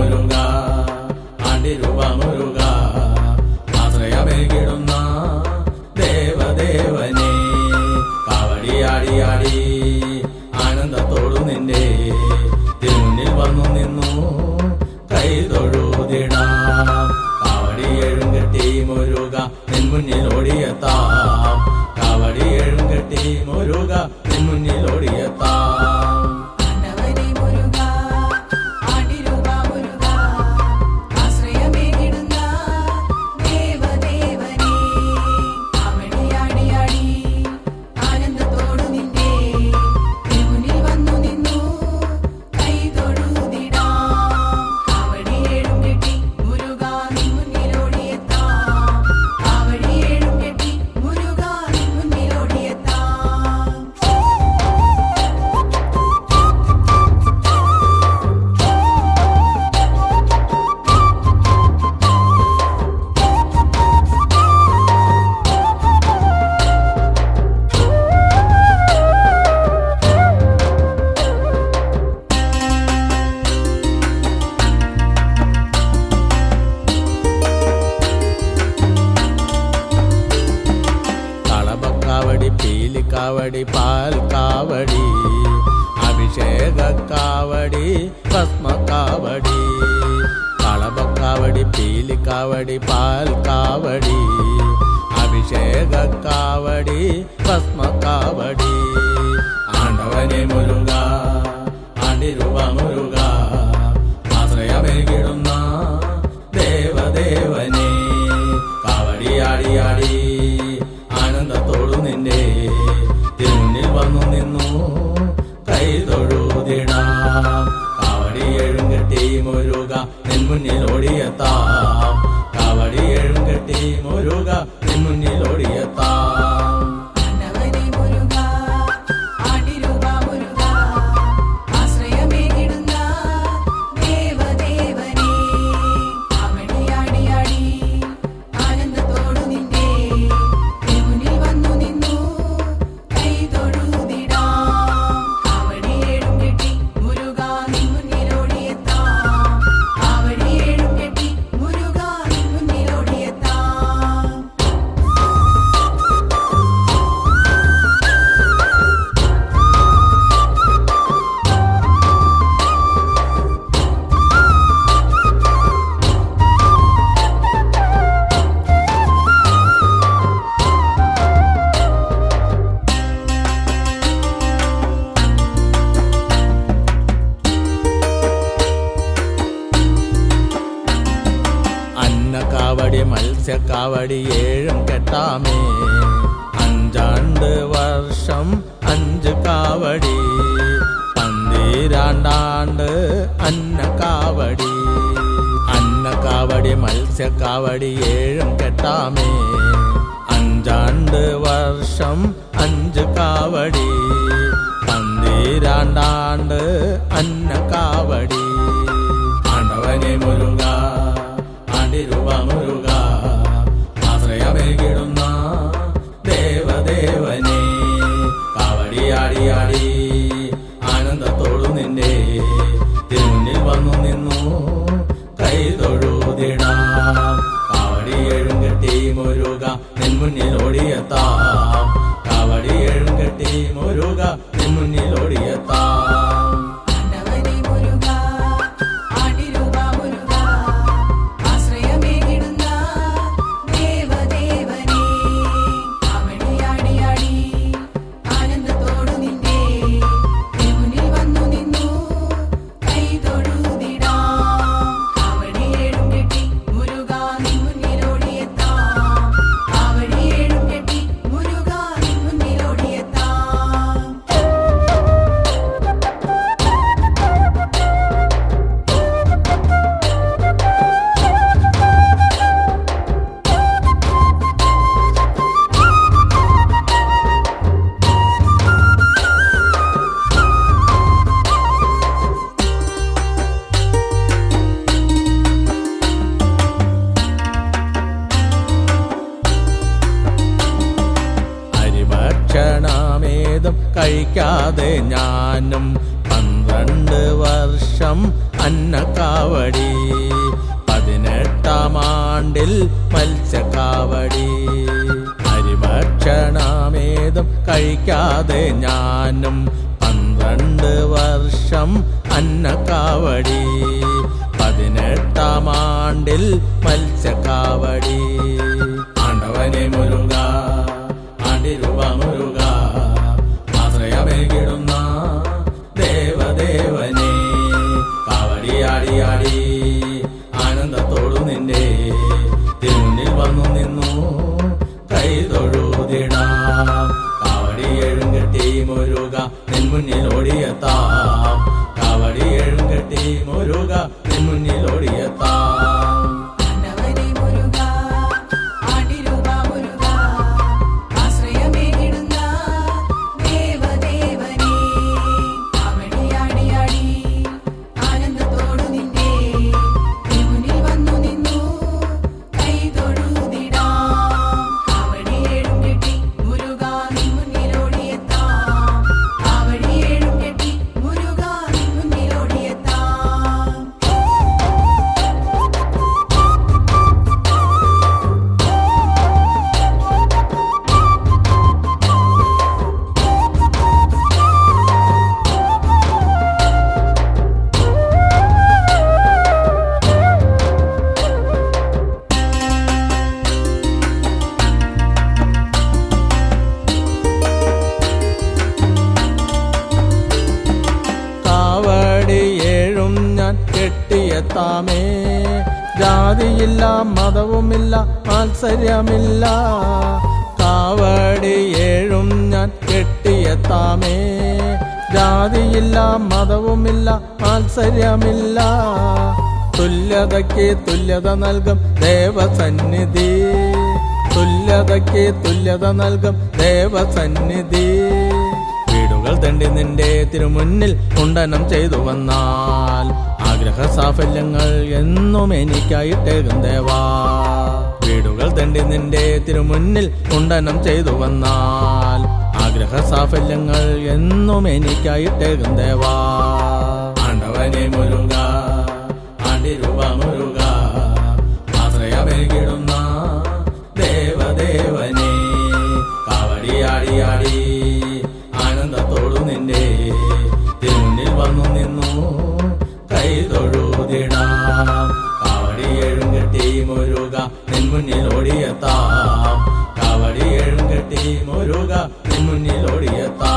മുരുക ആണ്ടിരൂപ മുരുക ആശ്രയമേകിടുന്ന ദേവദേവനെ കാവടിയാടിയാടി ആനന്ദത്തോടു നിന്റെ തിരുമുന്നിൽ വന്നു നിന്നു കൈ തൊഴുതിടാം കാവടിയേഴും കെട്ടി മുരുക നിൻ മുന്നിൽ ഓടിയെത്താം കാവടിയേഴും കെട്ടി മുരുക നിൻ മുന്നിൽ ഓടിയെത്താം കാവടി പാൽ കാവടി അഭിഷേക കാവടി ഭസ്മ കാവടി കളഭക്കാവടി പീലി കാവടി പാൽ കാവടി അഭിഷേക കാവടി ഭസ്മ കാവടി ആണ്ടവനെ മുരുക ആണ്ടിരൂപ മുരുക ആശ്രയമേകിടുന്ന ദേവദേവനെ കാവടിയാടിയാടി ആനന്ദത്തോടു നിന്റെ തിരുമുന്നിൽ വന്നു നിന്നു കൈ തൊഴുതിടാം കാവടിയേഴും കെട്ടി മുരുക നിൻ മുന്നിൽ ഓടിയെത്താം കാവടിയേഴും കെട്ടി മുരുക നിൻ മുന്നിൽ ഓടിയെത്താം കാവടി മത്സ്യക്കാവടി ഏഴും കെട്ടാമേ അഞ്ചാണ്ട് വർഷം 5 കാവടി 12 അന്നക്കാവടി അന്നക്കാവടി മത്സ്യക്കാവടി ഏഴും കെട്ടാമേ അഞ്ചാണ്ട് വർഷം 5 കാവടി 12 അന്നക്കാവടി ആണ്ടവനെ മുരുക ആണ്ടിരൂപ മുരുക ആശ്രയമേകിടുന്ന ദേവദേവനെ കാവടിയാടിയാടി ആനന്ദത്തോടു നിന്റെ തിരുമുന്നിൽ വന്നു നിന്നു കൈ തൊഴുതിടാം കാവടിയേഴും കെട്ടി മുരുക നിൻ മുന്നിൽ ഓടിയെത്താം കാവടിയേഴും കെട്ടി മുരുക നിൻ മുന്നിൽ ഓടിയെത്താം കഴിക്കാതെ ഞാനും 12 വർഷം അന്നക്കാവടി കാവടി 18-ാം ആണ്ടിൽ മത്സ്യക്കാവടി അരിഭക്ഷണമേതും കഴിക്കാതെ ഞാനും 12 വർഷം അന്നക്കാവടി 18-ാം ആണ്ടിൽ മത്സ്യക്കാവടി ആണ്ടവനെ മുരുക ആണ്ടിരൂപ മുരുക ആശ്രയമേകിടുന്ന ദേവദേവനെ കാവടിയാടിയാടി ആനന്ദത്തോടു നിന്റെ തിരുമുന്നിൽ വന്നു നിന്നു കൈ തൊഴുതിടാം കാവടിയേഴും കെട്ടി മുരുക നിൻ മുന്നിൽ ഓടിയെത്താം കാവടിയേഴും കെട്ടി മുരുക നിൻ മുന്നിൽ ഓടിയെത്താം കെട്ടിയെത്താമേ ജാതിയില്ല മതവുമില്ല മത്സര്യമില്ല കാവടിയേഴും ഞാൻ കെട്ടിയെത്താമേ ജാതിയില്ല മതവുമില്ല മത്സര്യമില്ല തുല്യതയ്ക്ക് തുല്യത നൽകും ദേവസന്നിധി തുല്യതയ്ക്ക് തുല്യത നൽകും ദേവസന്നിധി വീടുകൾ തണ്ടി നിന്റെ തിരുമുന്നിൽ മുണ്ടനം ചെയ്തു വന്നാൽ ആഗ്രഹ സാഫല്യങ്ങൾ എന്നും എനിക്കായിട്ടേകും ദേവാ വീടുകൾ തണ്ടി നിന്റെ തിരുമുന്നിൽ മുണ്ടനം ചെയ്തു വന്നാൽ ആഗ്രഹ സാഫല്യങ്ങൾ എന്നും എനിക്കായിട്ടേകും ദേവാ ആണ്ടവനെ മുരുക ആണ്ടിരൂപ മുരുക ആശ്രയമേകിടുന്ന ദേവദേവനെ കാവടിയാടിയാടി ആനന്ദത്തോടു നിന്റെ തിരുമുന്നിൽ വന്നു നിന്നു കൈ തൊഴുതിടാം കാവടിയേഴും കെട്ടി മുരുക നിൻ മുന്നിൽ ഓടിയെത്താം കാവടിയേഴും കെട്ടി മുരുക നിൻ മുന്നിൽ ഓടിയെത്താം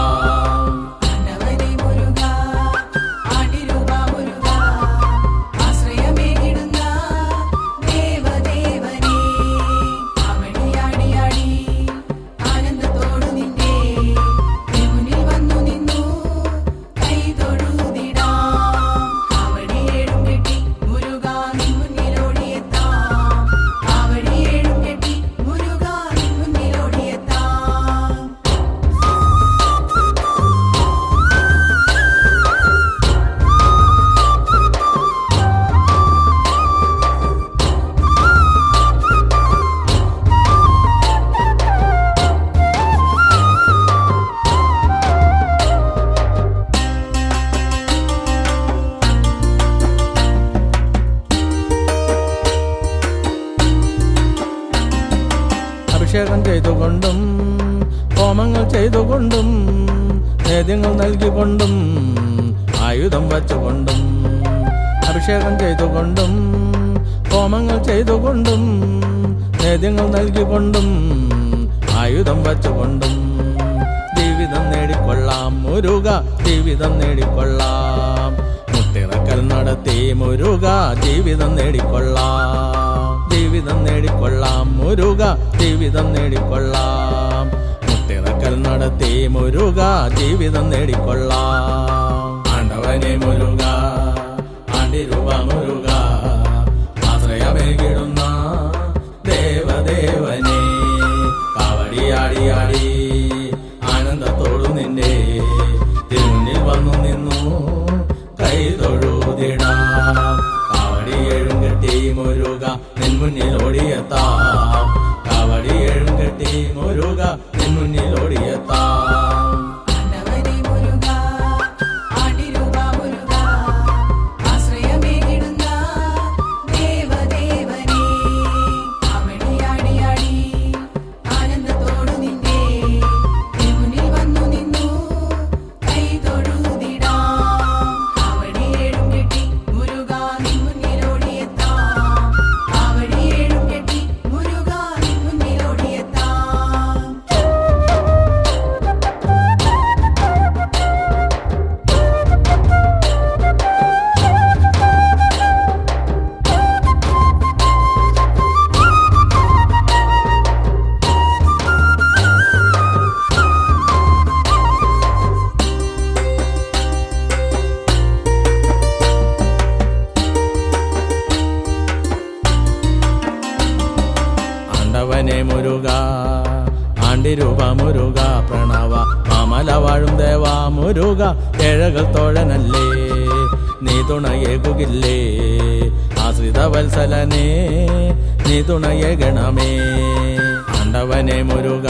അഭിഷേകം ചെയ്തുകൊണ്ടും ഹോമങ്ങൾ ചെയ്തുകൊണ്ടും നേദ്യങ്ങൾ നൽകിക്കൊണ്ടും ആയുധം വച്ചുകൊണ്ടും അഭിഷേകം ചെയ്തുകൊണ്ടും ഹോമങ്ങൾ ചെയ്തുകൊണ്ടും നേദ്യങ്ങൾ നൽകിക്കൊണ്ടും ആയുധം വച്ചുകൊണ്ടും ജീവിതം നേടിക്കൊള്ളാം മുരുക ജീവിതം നേടിക്കൊള്ളാം മുത്തിറക്കൽ നടത്തി മുരുക ജീവിതം നേടിക്കൊള്ളാം ജീവിതം നേടിക്കൊള്ളാം മുരുക ജീവിതം നേടിക്കൊള്ളാം മുത്തിറക്കൽ നടത്തി മുരുക ജീവിതം നേടിക്കൊള്ളാം ആണ്ടവനെ മുരുക ആണ്ടിരൂപ മുരുക ആശ്രയമേകിടുന്ന ദേവദേവനെ കാവടിയാടിയാടി ആനന്ദത്തോടു നിന്റെ തിരുമുന്നിൽ വന്നു നിന്നു കൈ തൊഴുതിടാം കാവടിയേഴും കെട്ടി മുരുക നിൻ മുന്നിൽ ഓടിയെത്താം കാവടിയേഴും കെട്ടി മുരുക നിൻ മുന്നിൽ ഓടിയെത്താം ആശ്രയമേകിടുന്ന ആണ്ടവനെ മുരുക ആണ്ടിരൂപ മുരുക പ്രണവ മാമല വാഴും ദേവാ മുരുക ഏഴകൾ തോഴനല്ലേ നീ തുണയേകുകില്ലേ ആശ്രിത വത്സലനേ നീ തുണയേകണമേ ആണ്ടവനെ മുരുക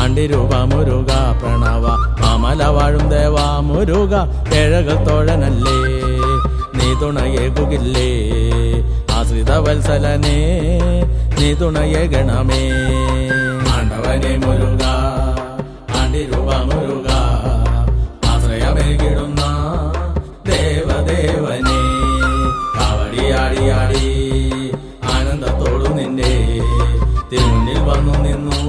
ആണ്ടിരൂപ മുരുക പ്രണവ മാമല വാഴും ദേവാ മുരുക ഏഴകൾ തോഴനല്ലേ നീ തുണയേകുകില്ലേ ആശ്രിത വത്സലനേ നീ തുണയേകണമേ ആണ്ടവനെ മുരുക ആണ്ടിരൂപ മുരുക ആശ്രയമേകിടുന്ന ദേവദേവനേ കാവടിയാടിയാടി ആനന്ദത്തോടു നിന്റെ തിരുമുന്നിൽ വന്നു നിന്നു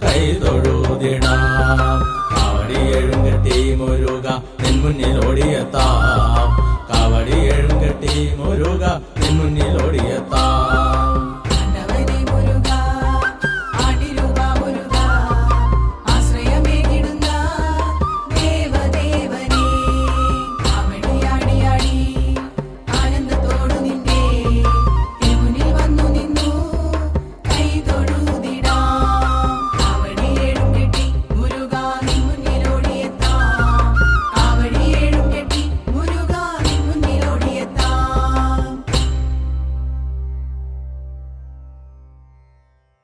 കൈ തൊഴുതിടാം കാവടിയേഴും കെട്ടി മുരുക നിൻ മുന്നിൽ ഓടിയെത്താം കാവടിയേഴും കെട്ടി മുരുക നിൻ മുന്നിൽ ഓടിയെത്താം